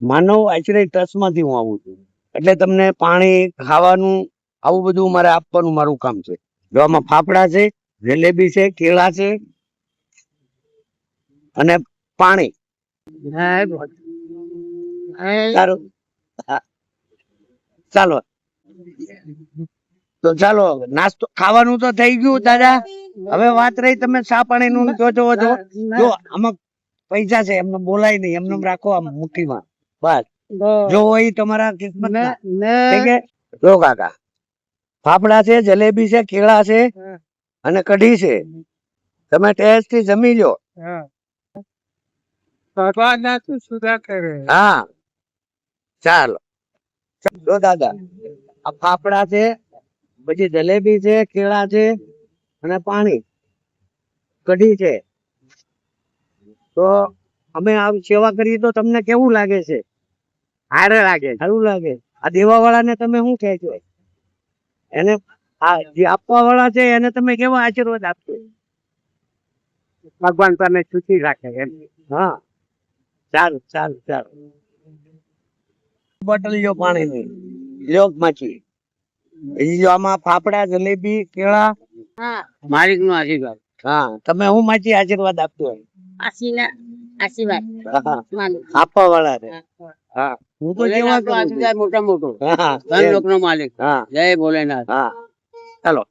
માનવ આશ્રય ટ્રસ્ટ માંથી હું આવું છું, એટલે તમને પાણી, ખાવાનું, આવું બધું મારે આપવાનું મારું કામ છે. જો આમાં ફાફડા છે, જલેબી છે, કેળા છે અને પાણી. સારું, હા. ચાલો તો ચાલો, નાસ્તો ખાવાનું તો થઈ ગયું દાદા. હવે વાત રહી તમે ચા પાણી નું જો આમાં પૈસા છે, એમને બોલાય નહીં, એમને રાખો આમ મુઠ્ઠીમાં. બસ જો હોય તમારા કિસ્મત. જો કાકા, ફાફડા છે, જલેબી છે, કેળા છે અને કઢી છે. તમે ટેસ્ટ થી જમી લો. હા ચાલો. જો દાદા, આ ફાફડા છે, પછી જલેબી છે, કેળા છે અને પાણી, કઢી છે. તો અમે આ સેવા કરીએ તો તમને કેવું લાગે છે? સારું લાગે, સારું લાગે. આ દેવા વાળા ને તમે શું કહે છો? એને આ જે આપવા વાળા છે એને તમે કેવા આશીર્વાદ આપશો? ભગવાન તમે સુખી રાખે એમ. હા, સારું સારું સારું. બોટલ લ્યો પાણીની, લ્યો માછી. જો આમાં ફાફડા, જલેબી, કેળા, માલિક નો આશીર્વાદ. હા, તમે હું માછી આશીર્વાદ આપતો હોય? આશીર્વાદ આપવા વાળા છે. હા, હું તો કેવા મોટા મોટો. હા, ધન લોક નો માલિક. હા, જય ભોલેનાથ. હા, ચાલો.